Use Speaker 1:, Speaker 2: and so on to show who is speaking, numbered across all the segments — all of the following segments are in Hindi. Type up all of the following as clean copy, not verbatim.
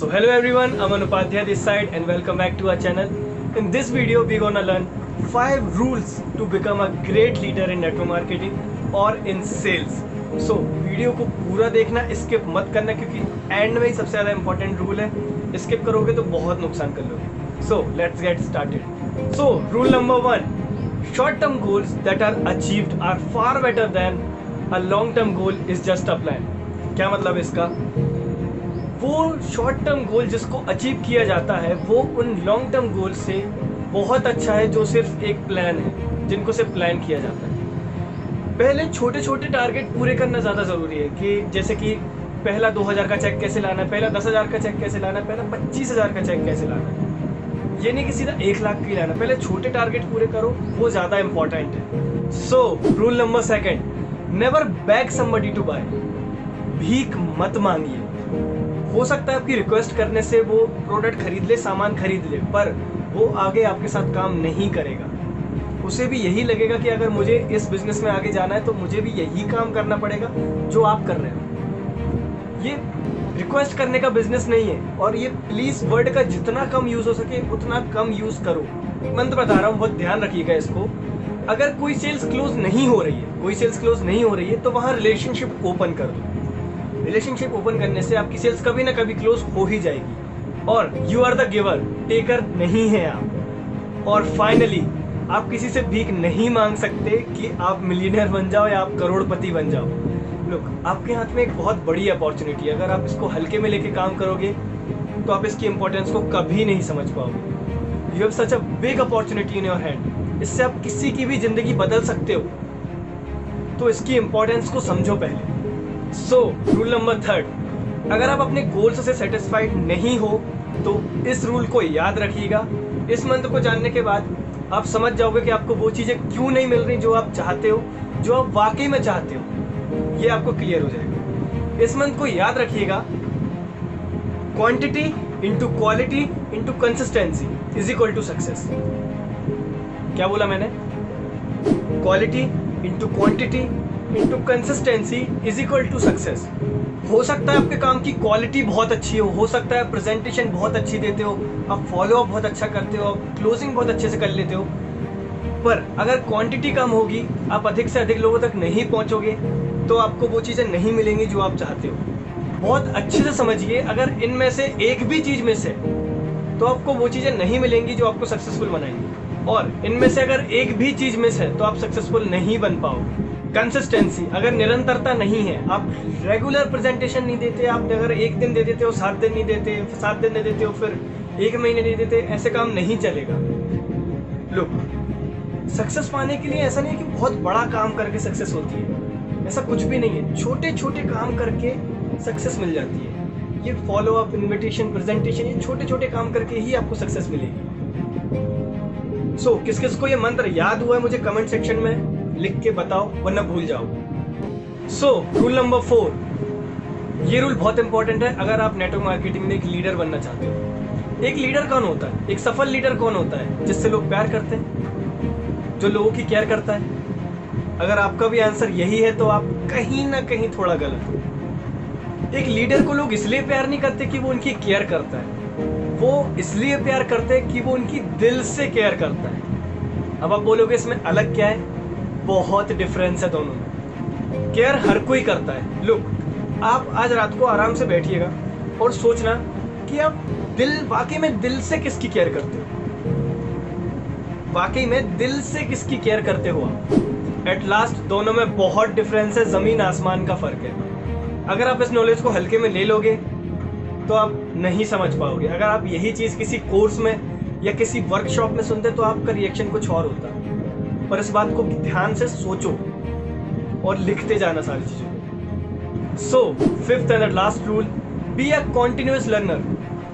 Speaker 1: So hello everyone, I'm Anupadhyay this side and welcome back to our channel. In this video we're gonna learn 5 rules to become a great leader in network marketing or in sales. So video को पूरा देखना, स्किप मत करना क्योंकि एंड में ही सबसे ज़्यादा इंपॉर्टेंट रूल है. स्किप करोगे तो बहुत नुकसान कर लोगे. So let's get started. So rule number 1, short-term goals that are achieved are far better than a long-term goal is just a plan. क्या मतलब इसका? वो शॉर्ट टर्म गोल जिसको अचीव किया जाता है वो उन लॉन्ग टर्म गोल से बहुत अच्छा है जो सिर्फ एक प्लान है, जिनको सिर्फ प्लान किया जाता है. पहले छोटे छोटे टारगेट पूरे करना ज़्यादा ज़रूरी है कि जैसे कि पहला 2000 का चेक कैसे लाना है, पहला 10,000 का चेक कैसे लाना है, पहला 25,000 का चेक कैसे लाना है. ये नहीं कि सीधा 1 लाख की लाना. पहले छोटे टारगेट पूरे करो, वो ज़्यादा इंपॉर्टेंट है. So rule number 2, never beg somebody to buy. भीख मत मांगिए. हो सकता है आपकी रिक्वेस्ट करने से वो प्रोडक्ट खरीद ले, सामान खरीद ले, पर वो आगे आपके साथ काम नहीं करेगा. उसे भी यही लगेगा कि अगर मुझे इस बिजनेस में आगे जाना है तो मुझे भी यही काम करना पड़ेगा जो आप कर रहे हो. ये रिक्वेस्ट करने का बिजनेस नहीं है. और ये प्लीज वर्ड का जितना कम यूज हो सके उतना कम यूज करो. मंत्र बता रहा हूँ, बहुत ध्यान रखिएगा इसको. अगर कोई सेल्स क्लोज नहीं हो रही है तो वहाँ रिलेशनशिप ओपन कर दो. रिलेशनशिप ओपन करने से आपकी सेल्स कभी ना कभी क्लोज हो ही जाएगी. और you are the giver, taker नहीं है आप. और फाइनली आप किसी से भीख नहीं मांग सकते कि आप मिलियनर बन जाओ या आप करोड़पति बन जाओ. लुक, आपके हाथ में एक बहुत बड़ी अपॉर्चुनिटी है. अगर आप इसको हल्के में लेके काम करोगे तो आप इसकी इंपॉर्टेंस को कभी नहीं समझ पाओगे. You have such a big opportunity in your hand. इससे आप किसी की भी जिंदगी बदल सकते हो. तो इसकी इंपॉर्टेंस को समझो पहले. सो रूल नंबर 3, अगर आप अपने गोल्स से सेटिस्फाइड नहीं हो तो इस रूल को याद रखिएगा. इस मंत्र को जानने के बाद आप समझ जाओगे कि आपको वो चीज़ें क्यों नहीं मिल रही जो आप चाहते हो, जो आप वाकई में चाहते हो. ये आपको क्लियर हो जाएगा. इस मंत्र को याद रखिएगा. Quantity into quality into consistency is equal to success. क्या बोला मैंने? Quality into quantity into consistency is equal to success. हो सकता है आपके काम की क्वालिटी बहुत अच्छी हो सकता है प्रेजेंटेशन बहुत अच्छी देते हो, आप फॉलो अप बहुत अच्छा करते हो, आप क्लोजिंग बहुत अच्छे से कर लेते हो, पर अगर क्वांटिटी कम होगी, आप अधिक से अधिक लोगों तक नहीं पहुंचोगे तो आपको वो चीज़ें नहीं मिलेंगी जो आप चाहते हो. बहुत अच्छे से समझिए, अगर इनमें से एक भी चीज़ मिस है तो आपको वो चीज़ें नहीं मिलेंगी जो आपको सक्सेसफुल बनाएंगी. और इनमें से अगर एक भी चीज़ मिस है तो आप सक्सेसफुल नहीं बन पाओगे. कंसिस्टेंसी, अगर निरंतरता नहीं है, आप रेगुलर प्रेजेंटेशन नहीं देते, आप अगर 1 दिन दे देते हो, 7 दिन नहीं देते, 7 दिन दे देते हो, फिर 1 महीने नहीं देते, ऐसे काम नहीं चलेगा. लुक, सक्सेस पाने के लिए ऐसा नहीं है कि बहुत बड़ा काम करके सक्सेस होती है. ऐसा कुछ भी नहीं है. छोटे छोटे काम करके सक्सेस मिल जाती है. ये फॉलो अप, इन्विटेशन, प्रेजेंटेशन, ये छोटे छोटे काम करके ही आपको सक्सेस मिलेगी. सो किस किस को ये मंत्र याद हुआ है मुझे कमेंट सेक्शन में लिख के बताओ, वरना भूल जाओ. सो रूल नंबर 4, ये रूल बहुत इंपॉर्टेंट है अगर आप नेटवर्क मार्केटिंग में एक लीडर बनना चाहते हो. एक लीडर कौन होता है? एक सफल लीडर कौन होता है? जिससे लोग प्यार करते हैं, जो लोगों की केयर करता है. अगर आपका भी आंसर यही है तो आप कहीं ना कहीं थोड़ा गलत हो. एक लीडर को लोग इसलिए प्यार नहीं करते कि वो उनकी केयर करता है, वो इसलिए प्यार करते हैं कि वो उनकी दिल से केयर करता है. अब आप बोलोगे इसमें अलग क्या है? बहुत डिफरेंस है दोनों में. केयर हर कोई करता है. लुक, आप आज रात को आराम से बैठिएगा और सोचना कि आप वाकई में दिल से किसकी केयर करते हो. वाकई में दिल से किसकी केयर करते हो आप. एट लास्ट दोनों में बहुत डिफरेंस है, जमीन आसमान का फर्क है. अगर आप इस नॉलेज को हल्के में ले लोगे तो आप नहीं समझ पाओगे. अगर आप यही चीज़ किसी कोर्स में या किसी वर्कशॉप में सुनते तो आपका रिएक्शन कुछ और होता. पर इस बात को ध्यान से सोचो और लिखते जाना सारी चीज़ों को. सो 5th and last rule, be a continuous learner.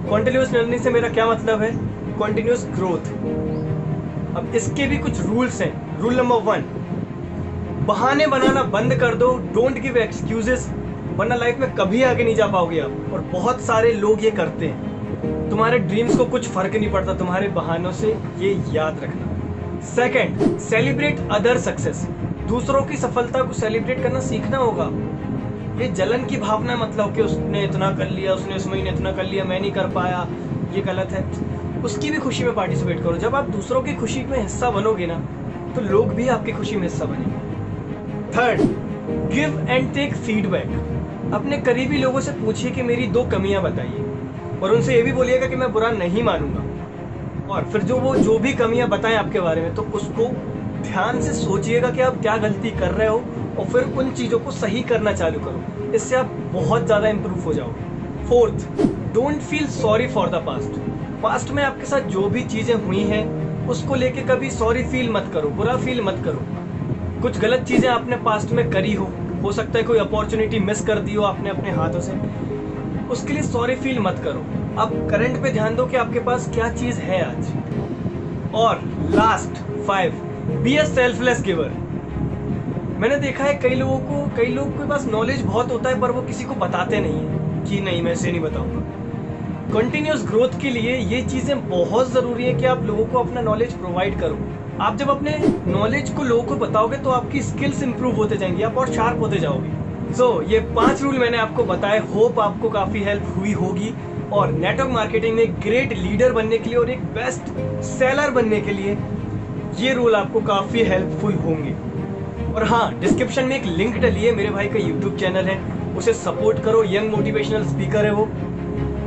Speaker 1: Continuous learning से मेरा क्या मतलब है? Continuous growth. अब इसके भी कुछ रूल्स हैं. रूल नंबर 1, बहाने बनाना बंद कर दो. डोंट गिव एक्सक्यूजेस, वरना लाइफ में कभी आगे नहीं जा पाओगे आप. और बहुत सारे लोग ये करते हैं. तुम्हारे ड्रीम्स को कुछ फर्क नहीं पड़ता तुम्हारे बहानों से, ये याद रखना. Second, celebrate other success. दूसरों की सफलता को सेलिब्रेट करना सीखना होगा. ये जलन की भावना मतलब कि उसने इतना कर लिया, उसने इस महीने इतना कर लिया, मैं नहीं कर पाया, ये गलत है। उसकी भी खुशी में पार्टिसिपेट करो। जब आप दूसरों की खुशी में हिस्सा बनोगे ना, तो लोग भी आपकी खुशी में हिस्सा बनेंगे। Third, give and take feedback. अपने करीबी लोगों से पूछिए कि मेरी 2 कमियां बताइए, और उनसे ये भी बोलिएगा कि मैं बुरा नहीं मानूंगा। और फिर जो भी कमियां बताएं आपके बारे में, तो उसको ध्यान से सोचिएगा कि आप क्या गलती कर रहे हो, और फिर उन चीज़ों को सही करना चालू करो। इससे आप बहुत ज़्यादा इम्प्रूव हो जाओगे। Fourth, don't feel sorry for the past में आपके साथ जो भी चीज़ें हुई हैं, उसको लेके कभी सॉरी फील मत करो, बुरा फील मत करो। कुछ गलत चीज़ें आपने पास्ट में करी हो सकता है कोई अपॉर्चुनिटी मिस कर दी हो आपने अपने हाथों से, उसके लिए सॉरी फील मत करो। अब करंट पे ध्यान दो कि आपके पास क्या चीज़ है आज। और last 5, be a selfless giver. मैंने देखा है कई लोगों के पास नॉलेज बहुत होता है, पर वो किसी को बताते नहीं है कि नहीं मैं इसे नहीं बताऊंगा। कंटिन्यूस ग्रोथ के लिए ये चीज़ें बहुत ज़रूरी है कि आप लोगों को अपना नॉलेज प्रोवाइड करो। आप जब अपने नॉलेज को लोगों को बताओगे तो आपकी स्किल्स इंप्रूव होते जाएंगी, आप और शार्प होते जाओगे। ये 5 रूल मैंने आपको बताए, होप आपको काफ़ी हेल्प हुई होगी। और नेटवर्क मार्केटिंग में एक ग्रेट लीडर बनने के लिए और एक बेस्ट सेलर बनने के लिए ये रूल आपको काफ़ी हेल्पफुल होंगे। और हाँ, डिस्क्रिप्शन में एक लिंक डली है, मेरे भाई का यूट्यूब चैनल है, उसे सपोर्ट करो। यंग मोटिवेशनल स्पीकर है वो,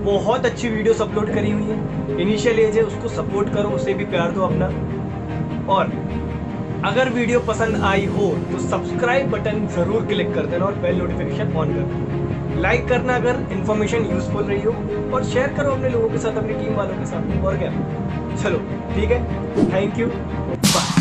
Speaker 1: बहुत अच्छी वीडियोस अपलोड करी हुई है। इनिशियल एज है, उसको सपोर्ट करो, उसे भी प्यार दो अपना। और अगर वीडियो पसंद आई हो तो सब्सक्राइब बटन ज़रूर क्लिक कर देना और बेल नोटिफिकेशन ऑन कर देना। लाइक करना अगर इन्फॉर्मेशन यूजफुल रही हो, और शेयर करो अपने लोगों के साथ, अपनी टीम वालों के साथ। और क्या, चलो ठीक है, थैंक यू, बाय।